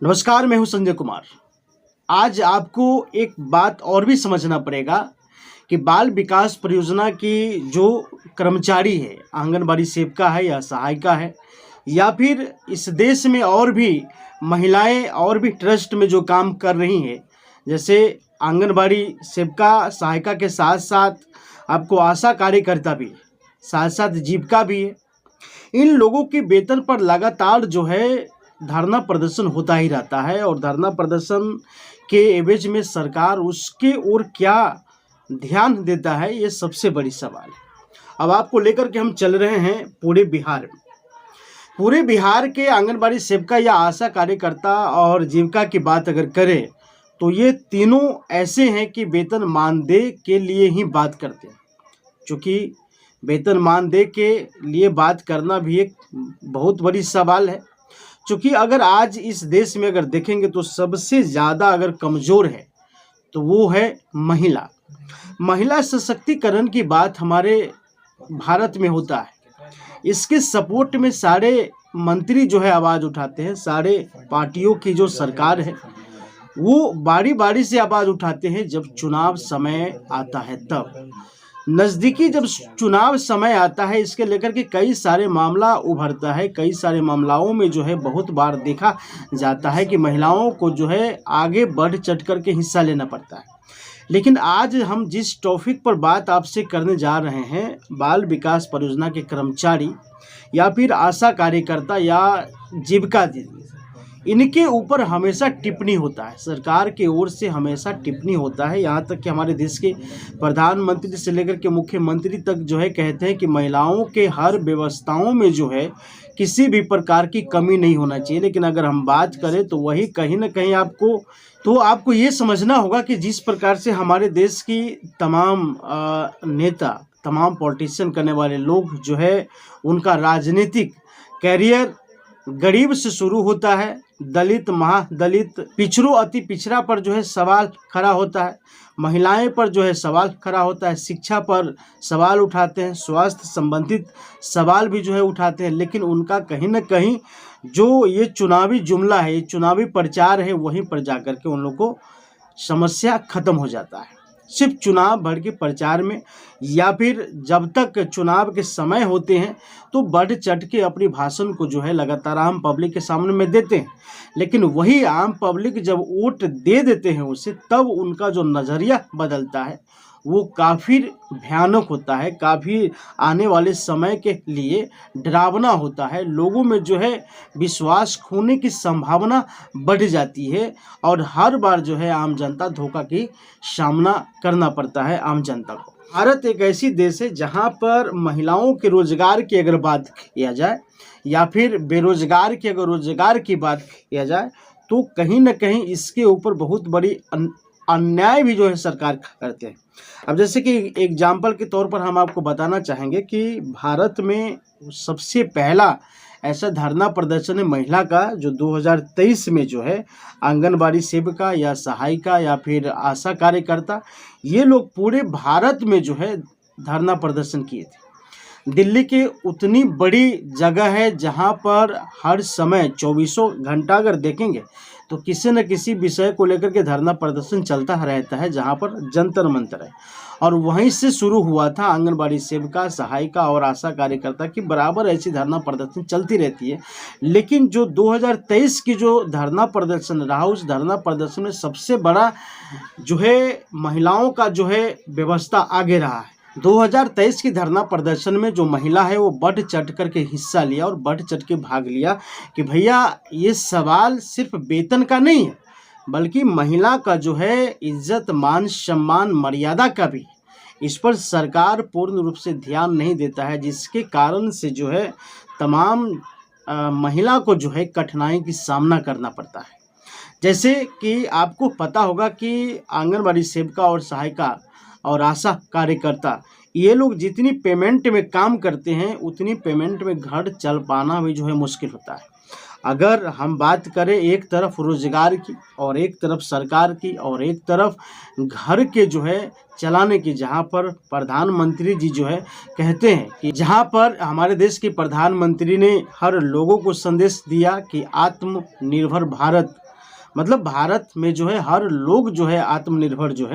नमस्कार, मैं हूं संजय कुमार। आज आपको एक बात और भी समझना पड़ेगा कि बाल विकास परियोजना की जो कर्मचारी है, आंगनबाड़ी सेविका है या सहायिका है, या फिर इस देश में और भी महिलाएं और भी ट्रस्ट में जो काम कर रही हैं, जैसे आंगनबाड़ी सेविका सहायिका के साथ साथ आपको आशा कार्यकर्ता भी है, साथ साथ जीविका भी है। इन लोगों के वेतन पर लगातार जो है धरना प्रदर्शन होता ही रहता है, और धरना प्रदर्शन के एवज में सरकार उसके ओर क्या ध्यान देता है, ये सबसे बड़ी सवाल है। अब आपको लेकर के हम चल रहे हैं पूरे बिहार में। पूरे बिहार के आंगनबाड़ी सेविका या आशा कार्यकर्ता और जीविका की बात अगर करें तो ये तीनों ऐसे हैं कि वेतन मानदेय के लिए ही बात करते हैं। चूँकि वेतन मानदेय के लिए बात करना भी एक बहुत बड़ी सवाल है, क्योंकि अगर आज इस देश में अगर देखेंगे तो सबसे ज़्यादा अगर कमज़ोर है तो वो है महिला। महिला सशक्तिकरण की बात हमारे भारत में होता है। इसके सपोर्ट में सारे मंत्री जो है आवाज़ उठाते हैं, सारे पार्टियों की जो सरकार है वो बारी बारी से आवाज़ उठाते हैं जब चुनाव समय आता है। तब नज़दीकी जब चुनाव समय आता है, इसके लेकर के कई सारे मामला उभरता है। कई सारे मामलाओं में जो है बहुत बार देखा जाता है कि महिलाओं को जो है आगे बढ़ चढ़ कर के हिस्सा लेना पड़ता है। लेकिन आज हम जिस टॉपिक पर बात आपसे करने जा रहे हैं, बाल विकास परियोजना के कर्मचारी या फिर आशा कार्यकर्ता या जीविका दीदी, इनके ऊपर हमेशा टिप्पणी होता है, सरकार की ओर से हमेशा टिप्पणी होता है। यहाँ तक कि हमारे देश के प्रधानमंत्री से लेकर के मुख्यमंत्री तक जो है कहते हैं कि महिलाओं के हर व्यवस्थाओं में जो है किसी भी प्रकार की कमी नहीं होना चाहिए। लेकिन अगर हम बात करें तो वही कहीं ना कहीं आपको ये समझना होगा कि जिस प्रकार से हमारे देश की तमाम नेता, तमाम पॉलिटिशियन करने वाले लोग जो है, उनका राजनीतिक कैरियर गरीब से शुरू होता है, दलित, महादलित, पिछड़ों, अति पिछड़ा पर जो है सवाल खड़ा होता है, महिलाएं पर जो है सवाल खड़ा होता है, शिक्षा पर सवाल उठाते हैं, स्वास्थ्य संबंधित सवाल भी जो है उठाते हैं। लेकिन उनका कहीं ना कहीं जो ये चुनावी जुमला है, ये चुनावी प्रचार है, वहीं पर जाकर के उन लोगों को समस्या खत्म हो जाता है। सिर्फ चुनाव भर के प्रचार में या फिर जब तक चुनाव के समय होते हैं तो बढ़ चढ़ के अपनी भाषण को जो है लगातार आम पब्लिक के सामने में देते हैं। लेकिन वही आम पब्लिक जब वोट दे देते हैं उसे, तब उनका जो नज़रिया बदलता है वो काफ़ी भयानक होता है, काफ़ी आने वाले समय के लिए डरावना होता है। लोगों में जो है विश्वास खोने की संभावना बढ़ जाती है, और हर बार जो है आम जनता धोखा की सामना करना पड़ता है आम जनता को। भारत एक ऐसी देश है जहां पर महिलाओं के रोजगार की अगर बात किया जाए या फिर बेरोजगार की अगर रोजगार की बात किया जाए तो कहीं ना कहीं इसके ऊपर बहुत बड़ी अन्याय भी जो है सरकार करते हैं। अब जैसे कि एग्जाम्पल के तौर पर हम आपको बताना चाहेंगे कि भारत में सबसे पहला ऐसा धरना प्रदर्शन है महिला का, जो 2023 में जो है आंगनबाड़ी सेविका या सहायिका या फिर आशा कार्यकर्ता, ये लोग पूरे भारत में जो है धरना प्रदर्शन किए थे। दिल्ली के उतनी बड़ी जगह है जहां पर हर समय 24 घंटा अगर देखेंगे तो किसी न किसी विषय को लेकर के धरना प्रदर्शन चलता रहता है, जहां पर जंतर मंतर है। और वहीं से शुरू हुआ था आंगनबाड़ी सेविका, सहायिका और आशा कार्यकर्ता की बराबर ऐसी धरना प्रदर्शन चलती रहती है। लेकिन जो 2023 की जो धरना प्रदर्शन रहा, उस धरना प्रदर्शन में सबसे बड़ा जो है महिलाओं का जो है व्यवस्था आगे रहा है। 2023 की धरना प्रदर्शन में जो महिला है वो बढ़ चढ़ कर के हिस्सा लिया और बढ़ चढ़ के भाग लिया कि भैया ये सवाल सिर्फ वेतन का नहीं है, बल्कि महिला का जो है इज्जत, मान, सम्मान, मर्यादा का भी। इस पर सरकार पूर्ण रूप से ध्यान नहीं देता है, जिसके कारण से जो है तमाम महिला को जो है कठिनाई की सामना करना पड़ता है। जैसे कि आपको पता होगा कि आंगनबाड़ी सेविका और सहायिका और आशा कार्यकर्ता, ये लोग जितनी पेमेंट में काम करते हैं उतनी पेमेंट में घर चल पाना भी जो है मुश्किल होता है। अगर हम बात करें एक तरफ रोजगार की और एक तरफ सरकार की और एक तरफ घर के जो है चलाने की, जहां पर प्रधानमंत्री जी जो है कहते हैं कि जहां पर हमारे देश के प्रधानमंत्री ने हर लोगों को संदेश दिया कि आत्मनिर्भर भारत मतलब भारत में जो है हर लोग जो है आत्मनिर्भर जो है